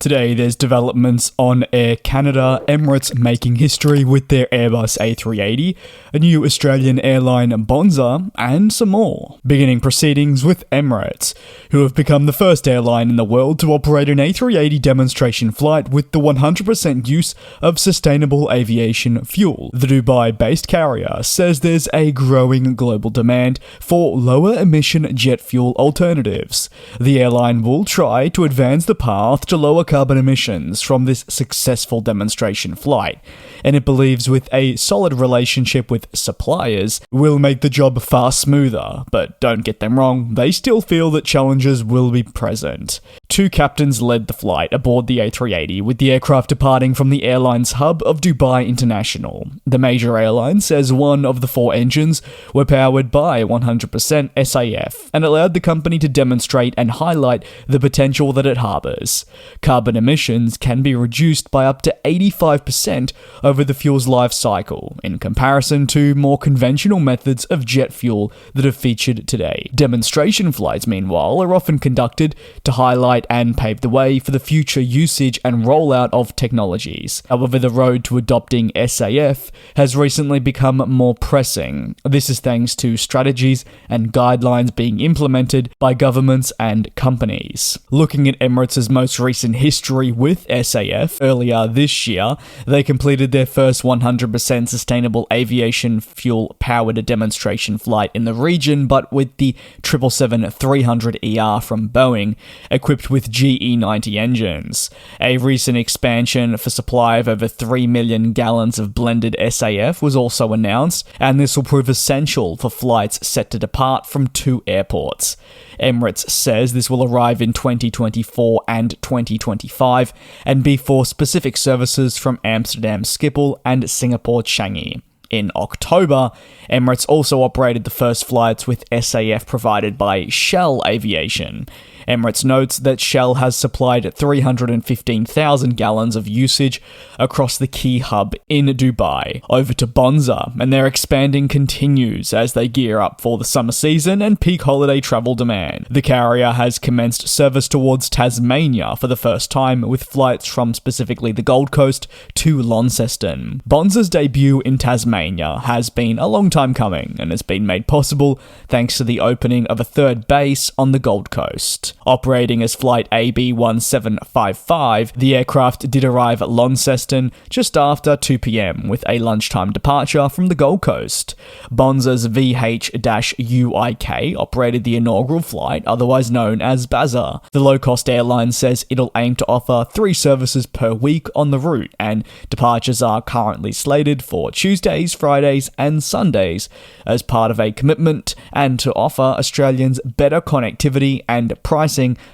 Today, there's developments on Air Canada, Emirates making history with their Airbus A380, a new Australian airline Bonza, and some more. Beginning proceedings with Emirates, who have become the first airline in the world to operate an A380 demonstration flight with the 100% use of sustainable aviation fuel. The Dubai-based carrier says there's a growing global demand for lower-emission jet fuel alternatives. The airline will try to advance the path to lower carbon emissions from this successful demonstration flight, and it believes with a solid relationship with suppliers will make the job far smoother, but don't get them wrong, they still feel that challenges will be present. 2 captains led the flight aboard the A380, with the aircraft departing from the airline's hub of Dubai International. The major airline says one of the 4 engines were powered by 100% SAF and allowed the company to demonstrate and highlight the potential that it harbours. Carbon emissions can be reduced by up to 85% over the fuel's life cycle, in comparison to more conventional methods of jet fuel that have featured today. Demonstration flights, meanwhile, are often conducted to highlight and pave the way for the future usage and rollout of technologies. However, the road to adopting SAF has recently become more pressing. This is thanks to strategies and guidelines being implemented by governments and companies. Looking at Emirates' most recent history with SAF, earlier this year, they completed their first 100% sustainable aviation fuel-powered demonstration flight in the region, but with the 777-300ER from Boeing, equipped with GE90 engines. A recent expansion for supply of over 3 million gallons of blended SAF was also announced, and this will prove essential for flights set to depart from 2 airports. Emirates says this will arrive in 2024 and 2025 and be for specific services from Amsterdam Schiphol and Singapore Changi. In October, Emirates also operated the first flights with SAF provided by Shell Aviation. Emirates notes that Shell has supplied 315,000 gallons of usage across the key hub in Dubai. Over to Bonza, and their expanding continues as they gear up for the summer season and peak holiday travel demand. The carrier has commenced service towards Tasmania for the first time, with flights from specifically the Gold Coast to Launceston. Bonza's debut in Tasmania has been a long time coming and has been made possible thanks to the opening of a 3rd base on the Gold Coast. Operating as Flight AB1755, the aircraft did arrive at Launceston just after 2 p.m. with a lunchtime departure from the Gold Coast. Bonza's VH-UIK operated the inaugural flight, otherwise known as Bonza. The low-cost airline says it'll aim to offer 3 services per week on the route, and departures are currently slated for Tuesdays, Fridays, and Sundays as part of a commitment and to offer Australians better connectivity and pricing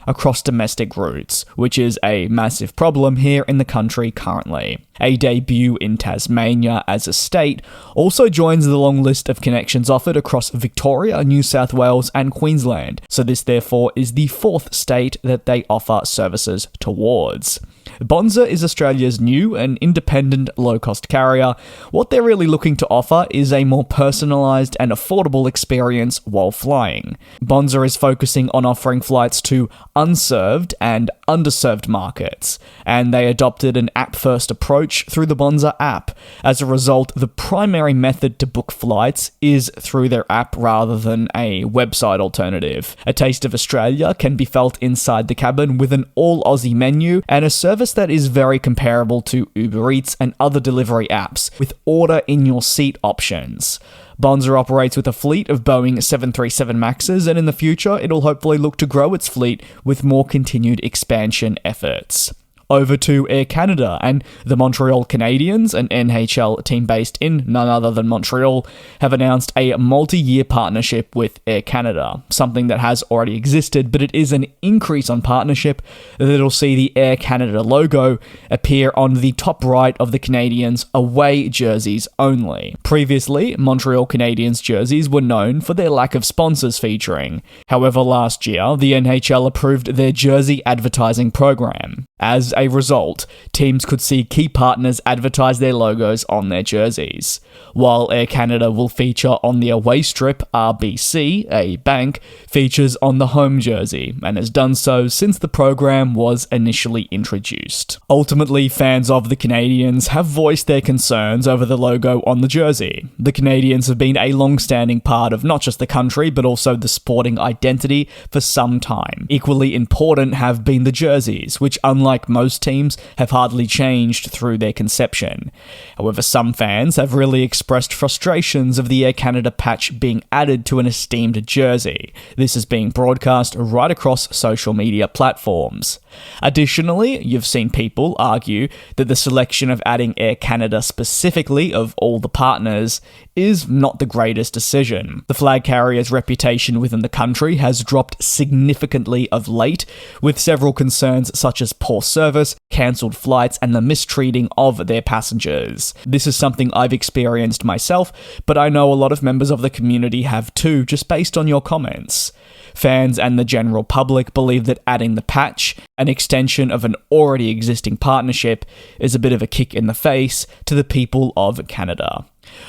across domestic routes, which is a massive problem here in the country currently. A debut in Tasmania as a state also joins the long list of connections offered across Victoria, New South Wales, and Queensland, so this therefore is the 4th state that they offer services towards. Bonser is Australia's new and independent low-cost carrier. What they're really looking to offer is a more personalised and affordable experience while flying. Bonser is focusing on offering flights to unserved and underserved markets, and they adopted an app-first approach through the Bonza app. As a result, the primary method to book flights is through their app rather than a website alternative. A taste of Australia can be felt inside the cabin with an all-Aussie menu and a service that is very comparable to Uber Eats and other delivery apps, with order-in-your-seat options. Bonza operates with a fleet of Boeing 737 Maxes, and in the future, it'll hopefully look to grow its fleet with more continued expansion efforts. Over to Air Canada, and the Montreal Canadiens, an NHL team based in none other than Montreal, have announced a multi-year partnership with Air Canada, something that has already existed, but it is an increase on partnership that'll see the Air Canada logo appear on the top right of the Canadiens' away jerseys only. Previously, Montreal Canadiens jerseys were known for their lack of sponsors featuring. However, last year, the NHL approved their jersey advertising program. As a result, teams could see key partners advertise their logos on their jerseys. While Air Canada will feature on the away strip, RBC, a bank, features on the home jersey, and has done so since the program was initially introduced. Ultimately, fans of the Canadiens have voiced their concerns over the logo on the jersey. The Canadiens have been a long-standing part of not just the country, but also the sporting identity for some time. Equally important have been the jerseys, which unlike most teams, have hardly changed through their conception. However, some fans have really expressed frustrations of the Air Canada patch being added to an esteemed jersey. This is being broadcast right across social media platforms. Additionally, you've seen people argue that the selection of adding Air Canada specifically of all the partners is not the greatest decision. The flag carrier's reputation within the country has dropped significantly of late, with several concerns such as poor service, cancelled flights, and the mistreating of their passengers. This is something I've experienced myself, but I know a lot of members of the community have too, just based on your comments. Fans and the general public believe that adding the patch, an extension of an already existing partnership, is a bit of a kick in the face to the people of Canada.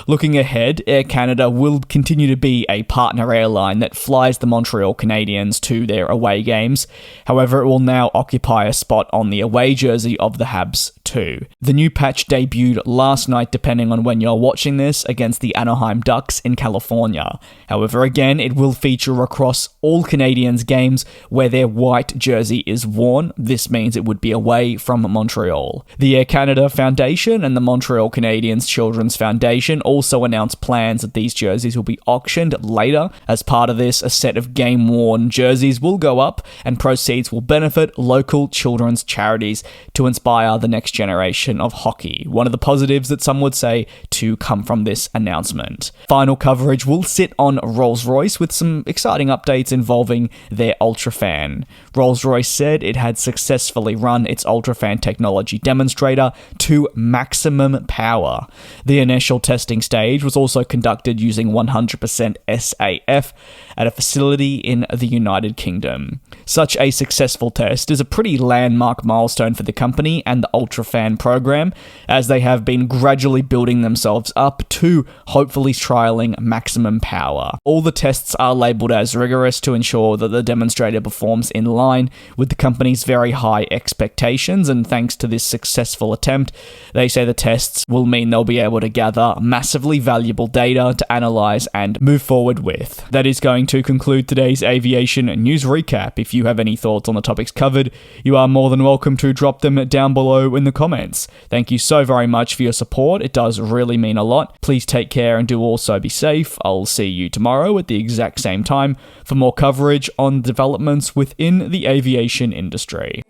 Looking ahead, Air Canada will continue to be a partner airline that flies the Montreal Canadiens to their away games. However, it will now occupy a spot on the away jersey of the Habs too. The new patch debuted last night, depending on when you're watching this, against the Anaheim Ducks in California. However, again, it will feature across all Canadiens games where their white jersey is worn. This means it would be away from Montreal. The Air Canada Foundation and the Montreal Canadiens Children's Foundation also announced plans that these jerseys will be auctioned later. As part of this, a set of game-worn jerseys will go up, and proceeds will benefit local children's charities to inspire the next generation of hockey. One of the positives that some would say to come from this announcement. Final coverage will sit on RollsRoyce with some exciting updates involving their UltraFan. RollsRoyce said it had successfully run its UltraFan technology demonstrator to maximum power. The initial testing stage was also conducted using 100% SAF at a facility in the United Kingdom. Such a successful test is a pretty landmark milestone for the company and the UltraFan program, as they have been gradually building themselves up to hopefully trialing maximum power. All the tests are labelled as rigorous to ensure that the demonstrator performs in line with the company's very high expectations, and thanks to this successful attempt, they say the tests will mean they'll be able to gather massively valuable data to analyze and move forward with. That is going to conclude today's aviation news recap. If you have any thoughts on the topics covered, you are more than welcome to drop them down below in the comments. Thank you so very much for your support. It does really mean a lot. Please take care and do also be safe. I'll see you tomorrow at the exact same time for more coverage on developments within the aviation industry.